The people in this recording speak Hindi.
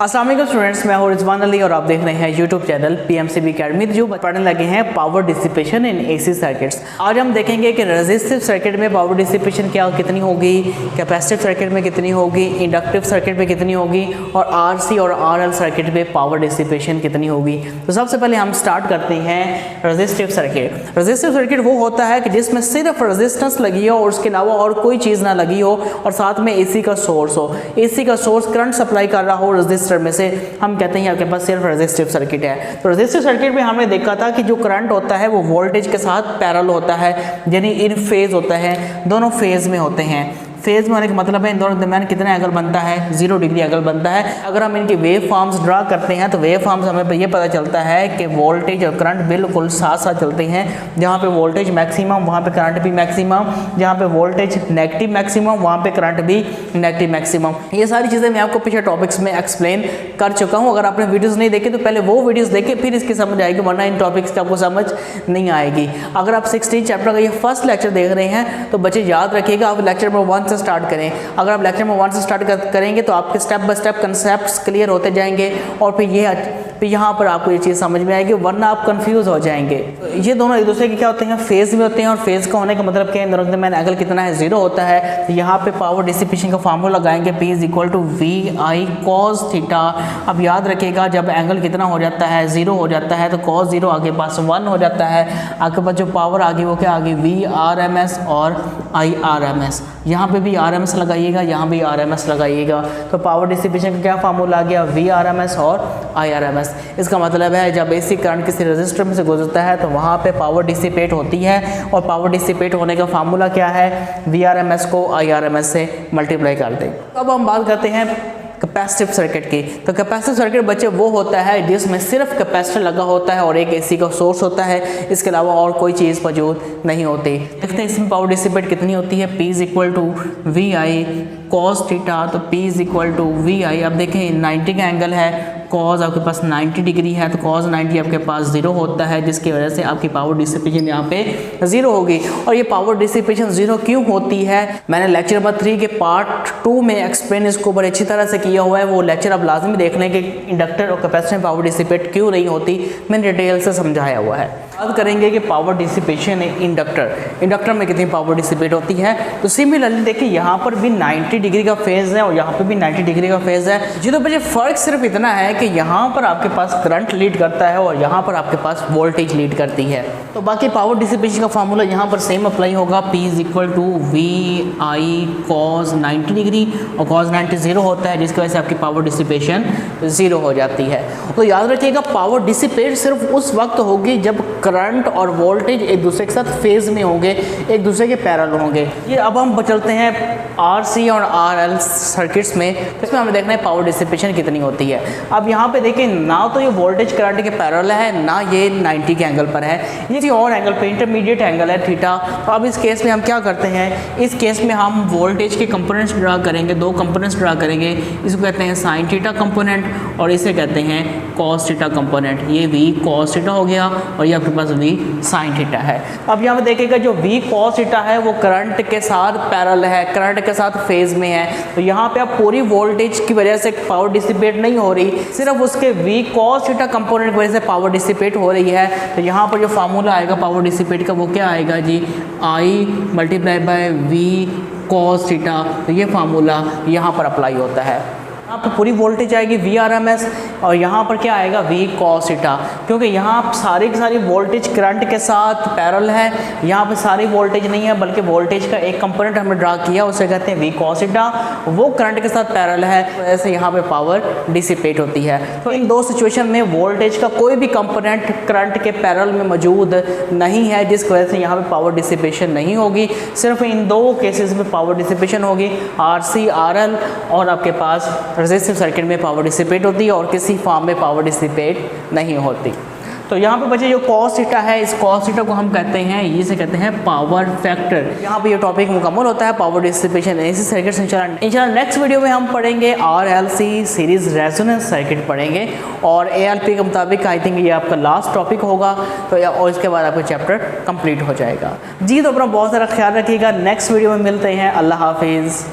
अस्सलाम वालेकुम स्टूडेंट्स, मैं हूं रिजवान अली और आप देख रहे हैं यूट्यूब चैनल पीएमसीबी अकेडमी जो पढ़ने लगे हैं power dissipation in AC circuits. आज हम देखेंगे कि रेजिस्टिव सर्किट में पावर डिसिपेशन कितनी होगी, कैपेसिटिव सर्किट में कितनी होगी, इंडक्टिव सर्किट में कितनी होगी और आरसी और आरएल सर्किट में पावर डिसिपेशन कितनी होगी। तो सबसे पहले हम स्टार्ट करते हैं रेजिस्टिव सर्किट। रेजिस्टिव सर्किट वो होता है कि जिसमें सिर्फ रेजिस्टेंस लगी हो और उसके अलावा और कोई चीज़ ना लगी हो और साथ में एसी का सोर्स हो। एसी का सोर्स करंट सप्लाई कर रहा हो रेजिस्टर में से, हम कहते हैं आपके पास सिर्फ रेजिस्टिव सर्किट है। तो रेजिस्टिव सर्किट में हमने देखा था कि जो करंट होता है वो वोल्टेज के साथ पैरेलल होता है, यानी इन फेज होता है, दोनों फेज में होते हैं। फेज में होने का मतलब है इन दोनों के दरमियान कितना एंगल बनता है, 0 डिग्री एंगल बनता है। अगर हम इनकी वेव फॉर्म्स ड्रा करते हैं तो वेव फॉर्म्स हमें ये पता चलता है कि वोल्टेज और करंट बिल्कुल साथ साथ चलते हैं। जहाँ पे वोल्टेज मैक्सिमम वहाँ पे करंट भी मैक्सिमम, जहाँ पे वोल्टेज नेगेटिव मैक्सिमम वहाँ पे करंट भी नेगेटिव मैक्सिमम। ये सारी चीज़ें मैं आपको पिछले टॉपिक्स में एक्सप्लेन कर चुका हूँ। अगर आपने वीडियोज़ नहीं देखे तो पहले वो वीडियोज़ देखें, फिर इसकी समझ आएगी, वरना इन टॉपिक्स की आपको समझ नहीं आएगी। अगर आप 16 चैप्टर का ये फर्स्ट लेक्चर देख रहे हैं तो बच्चे याद रखिएगा, आप लेक्चर नंबर 1 से स्टार्ट करें। अगर आप लेक्चर नंबर 1 से स्टार्ट करेंगे तो आपके step by step concepts clear होते जाएंगे और फिर यहाँ पर आपको ये चीज़ समझ में आएगी, वरना आप कंफ्यूज हो जाएंगे। ये दोनों एक दूसरे के क्या होते हैं, फेज में होते हैं। और फेज का होने का मतलब क्या है, इन दोनों के दरमियान एंगल कितना है, 0 होता है। तो यहाँ पे पावर डिसिपेशन का फार्मूला लगाएंगे, P = VI cos थीटा। अब याद रखिएगा, जब एंगल कितना हो जाता है, 0 हो जाता है, तो cos 0 आगे पास 1 हो जाता है। आपके पास जो पावर आगे वो क्या आगे VRMS और IRMS। यहाँ पे भी RMS लगाइएगा, यहाँ भी RMS लगाइएगा। तो पावर डिसिपेशन का क्या फार्मूला आ गया, VRMS और IRMS। इसका मतलब है जब एसी करंट किसी रेजिस्टर में से गुजरता है तो वहाँ पे पावर डिसिपेट होती है, और पावर डिसिपेट होने का फार्मूला क्या है, VRMS को IRMS से मल्टीप्लाई कर दें। अब हम बात करते हैं कैपेसिटिव सर्किट की। तो कैपेसिटिव सर्किट बच्चे वो होता है जिसमें सिर्फ कैपेसिटर लगा होता है और एक एसी का सोर्स होता है, इसके अलावा और कोई चीज़ मौजूद नहीं होती। देखते हैं इसमें पावर डिसिपेट कितनी होती है, P = VI cos थीटा। तो P = VI, अब देखें 90 का एंगल है, कॉज आपके पास 90 डिग्री है, तो कॉज 90 आपके पास 0 होता है, जिसकी वजह से आपकी पावर डिसिपेशन यहाँ पे 0 होगी। और ये पावर डिसिपेशन 0 क्यों होती है, मैंने लेक्चर नंबर 3 के पार्ट 2 में एक्सप्लेन इसको बड़ी अच्छी तरह से किया हुआ है। वो लेक्चर अब लाजमी देख लें कि इंडक्टर और कैपेसिटर में पावर डिसिपेट क्यों नहीं होती, मैंने डिटेल से समझाया हुआ है। बात करेंगे कि पावर डिसिपेशन इंडक्टर में कितनी पावर डिसिपेट होती है। तो सिमिलरली देखिए, यहाँ पर भी 90 डिग्री का फेज है और यहाँ पर भी 90 डिग्री का फेज है। जिसके वजह फ़र्क सिर्फ इतना है कि यहाँ पर आपके पास करंट लीड करता है और यहाँ पर आपके पास वोल्टेज लीड करती है। तो बाकी पावर डिसिपेशन का फार्मूला यहाँ पर सेम अप्लाई होगा, P = VI cos 90 डिग्री, और cos 90 0 होता है, जिसकी वजह से आपकी पावर डिसिपेशन 0 हो जाती है। तो याद रखिएगा, पावर डिसिपेट सिर्फ उस वक्त होगी जब करंट और वोल्टेज एक दूसरे के साथ फेज में होंगे, एक दूसरे के पैरेलल होंगे। ये अब हम चलते हैं आरसी और आरएल सर्किट्स में। इसमें हमें देखना है पावर डिसिपेशन कितनी होती है। अब यहाँ पे देखिए, ना तो ये वोल्टेज करंट के पैरेलल है, ना ये 90 के एंगल पर है, ये किसी और एंगल पे इंटरमीडिएट एंगल है थीटा। तो अब इस केस में हम क्या करते हैं, इस केस में हम वोल्टेज के कंपोनेंट्स ड्रा करेंगे, 2 कंपोनेंट्स ड्रा करेंगे। इसको कहते हैं साइन थीटा कंपोनेंट और इसे कहते हैं कॉस थीटा कंपोनेंट। ये V cos थीटा हो गया और ये आपके पास V sin थीटा है। अब यहाँ पे देखिएगा, जो V cos थीटा है वो करंट के साथ पैरेलल है, करंट के साथ फेज में है। तो यहाँ पे अब पूरी वोल्टेज की वजह से पावर डिसिपेट नहीं हो रही, सिर्फ उसके V cos थीटा कंपोनेंट की वजह से पावर डिसिपेट हो रही है। तो यहाँ पर जो फार्मूला आएगा पावर डिसिपेट का वो क्या आएगा जी, I × V cos थीटा। तो ये फार्मूला यहाँ पर अप्लाई होता है। यहाँ पर पूरी वोल्टेज आएगी VRMS और यहाँ पर क्या आएगा V cos थीटा, क्योंकि यहाँ सारी की सारी वोल्टेज करंट के साथ पैरेलल है। यहाँ पे सारी वोल्टेज नहीं है, बल्कि वोल्टेज का एक कंपोनेंट हमने ड्रा किया, उसे कहते हैं V cos थीटा, वो करंट के साथ पैरेलल है, ऐसे यहाँ पे पावर डिसिपेट होती है। तो इन 2 सिचुएशन में वोल्टेज का कोई भी कंपोनेंट करंट के पैरेलल में मौजूद नहीं है, जिसकी वजह से यहाँ पे पावर डिसिपेशन नहीं होगी। सिर्फ इन 2 केसेस में पावर डिसिपेशन होगी, RC RL, और आपके पास रेजिस्टिव सर्किट में पावर डिसिपेट होती है और किसी फॉर्म में पावर डिसिपेट नहीं होती। तो यहाँ पे बच्चे जो cos थीटा है, इस cos थीटा को हम कहते हैं, इसे कहते हैं पावर फैक्टर। यहाँ पे ये टॉपिक मुकम्मल होता है पावर डिसिपेशन एसी सर्किट। इंशाल्लाह नेक्स्ट वीडियो में हम पढ़ेंगे RLC सीरीज रेजोनेंस सर्किट पढ़ेंगे, और ALP के मुताबिक आई थिंक ये आपका लास्ट टॉपिक होगा। तो और इसके बाद आपका चैप्टर कंप्लीट हो जाएगा जी। तो अपना बहुत सारा ख्याल रखिएगा, नेक्स्ट वीडियो में मिलते हैं। अल्लाह हाफिज़।